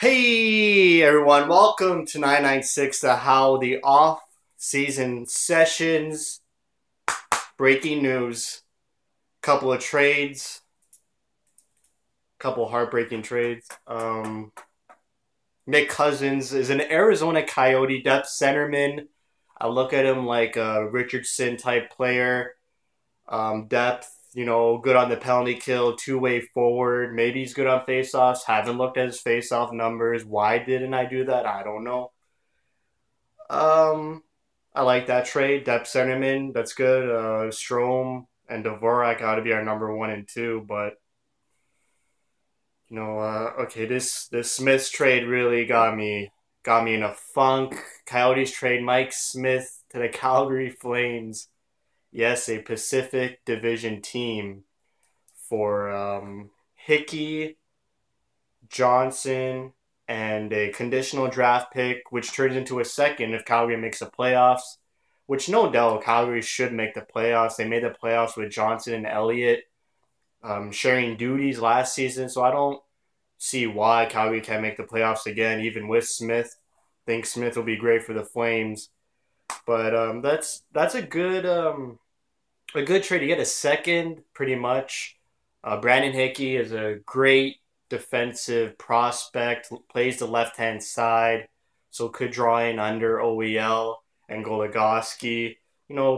Hey everyone, welcome to 99.6 The Howl, the off-season sessions. Breaking news. Couple of trades. Couple heartbreaking trades. Nick Cousins is an Arizona Coyote depth centerman. I look at him like a Richardson type player. Depth, good on the penalty kill, two-way forward. Maybe he's good on faceoffs. Haven't looked at his faceoff numbers. Why didn't I do that? I don't know. Um, I like that trade. Depth centerman, that's good. Strome and Dvorak got to be our number one and two. But okay, this Smith trade really got me in a funk. Coyotes trade Mike Smith to the Calgary Flames. Yes, a Pacific Division team for Hickey, Johnson, and a conditional draft pick, which turns into a second if Calgary makes the playoffs. Which no doubt Calgary should make the playoffs. They made the playoffs with Johnson and Elliott sharing duties last season, so I don't see why Calgary can't make the playoffs again, even with Smith. Think Smith will be great for the Flames, but that's a good trade. You get a second, pretty much. Brandon Hickey is a great defensive prospect, plays the left hand side, so could draw in under OEL and Goligoski.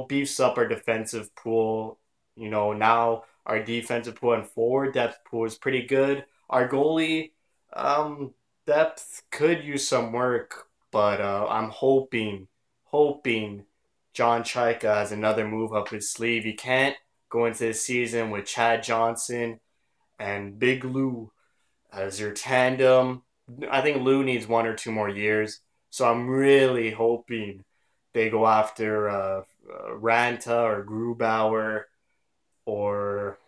Beefs up our defensive pool. Now our defensive pool and forward depth pool is pretty good. Our goalie um, depth could use some work, but I'm hoping John Chaika has another move up his sleeve. You can't go into the season with Chad Johnson and Big Lou as your tandem. I think Lou needs 1 or 2 more years. So I'm really hoping they go after Ranta or Grubauer or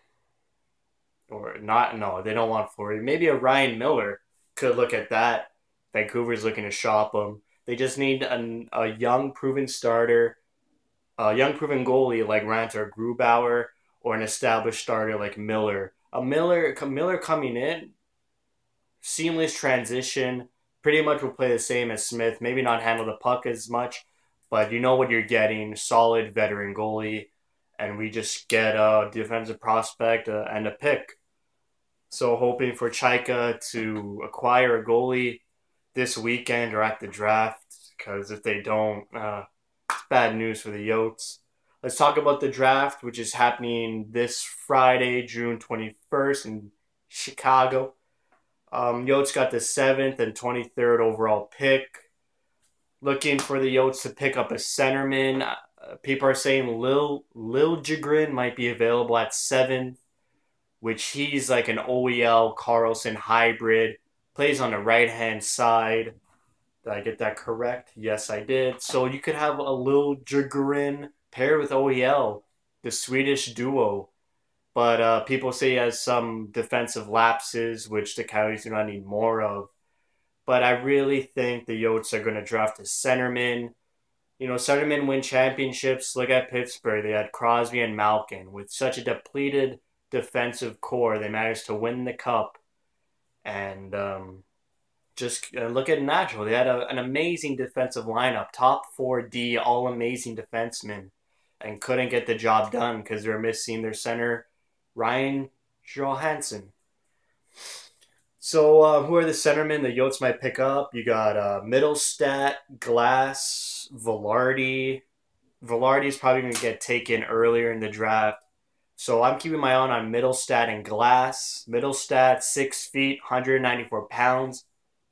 not. No, they don't want Fleury. Maybe a Ryan Miller could look at that. Vancouver's looking to shop him. They just need a young proven starter, a young proven goalie like Ranta or Grubauer, or an established starter like Miller. Miller coming in, seamless transition, pretty much will play the same as Smith. Maybe not handle the puck as much, but you know what you're getting. Solid veteran goalie, and we just get a defensive prospect and a pick. So hoping for Chaika to acquire a goalie this weekend or at the draft, because if they don't, it's bad news for the Yotes. Let's talk about the draft, which is happening this Friday, June 21st in Chicago. Yotes got the 7th and 23rd overall pick. Looking for the Yotes to pick up a centerman. People are saying Lil Jagrin might be available at 7th, which he's like an OEL Carlson hybrid. Plays on the right-hand side. Did I get that correct? Yes, I did. So you could have a Lil Jagrin paired with OEL, the Swedish duo. But people say he has some defensive lapses, which the Coyotes do not need more of. But I really think the Yotes are going to draft a centerman. Centermen win championships. Look at Pittsburgh. They had Crosby and Malkin. With such a depleted defensive core, they managed to win the cup. And just look at Nashville. They had an amazing defensive lineup. Top 4D, all amazing defensemen. And couldn't get the job done because they're missing their center, Ryan Johansson. So who are the centermen the Yotes might pick up? You got Middlestat, Glass, Velarde. Velarde's probably going to get taken earlier in the draft. So I'm keeping my eye on Middlestat and Glass. Middlestat, 6 feet, 194 pounds,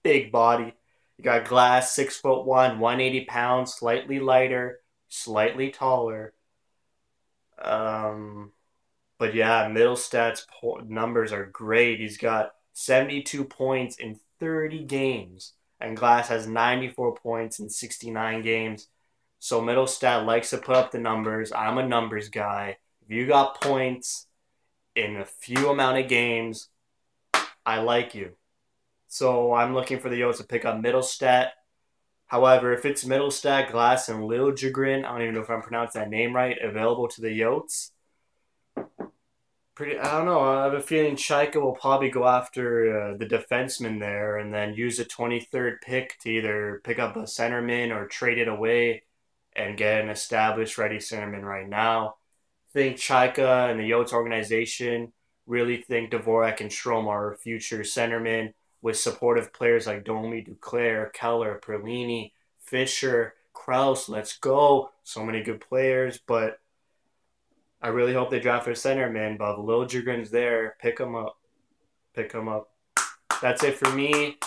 big body. You got Glass, 6'1", 180 pounds, slightly lighter, slightly taller. But yeah, Middlestat's numbers are great. He's got 72 points in 30 games, and Glass has 94 points in 69 games. So Middlestat likes to put up the numbers. I'm a numbers guy. If you got points in a few amount of games, I like you. So I'm looking for the Yotes to pick up Middlestat. However, if it's Middlestat, Glass, and Lil Jagrin, I don't even know if I'm pronouncing that name right, available to the Yotes, pretty. I don't know. I have a feeling Chaika will probably go after the defenseman there, and then use a 23rd pick to either pick up a centerman or trade it away and get an established ready centerman right now. I think Chaika and the Yotes organization really think Dvorak and Strom are future centermen with supportive players like Domi, Duclair, Keller, Perlini, Fisher, Kraus. Let's go. So many good players, but I really hope they draft their centerman. But if Lil Jagrin's there, pick him up. Pick him up. That's it for me.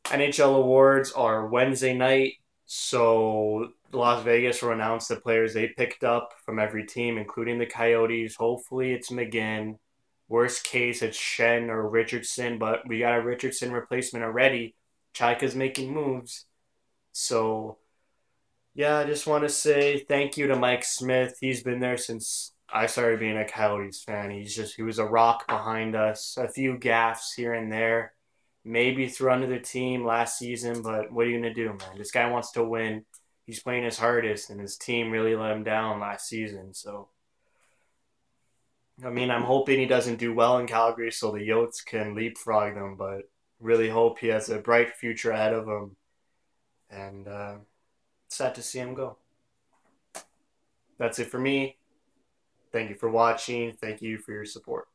NHL awards are Wednesday night, so Las Vegas will announce the players they picked up from every team, including the Coyotes. Hopefully, it's McGinn. Worst case, it's Shen or Richardson, but we got a Richardson replacement already. Chaika's making moves. So, yeah, I just want to say thank you to Mike Smith. He's been there since I started being a Coyotes fan. He was a rock behind us. A few gaffes here and there, maybe threw under the team last season, but what are you gonna do, man? This guy wants to win. He's playing his hardest, and his team really let him down last season. So, I mean, I'm hoping he doesn't do well in Calgary so the Yotes can leapfrog them, but really hope he has a bright future ahead of him. And sad to see him go. That's it for me. Thank you for watching. Thank you for your support.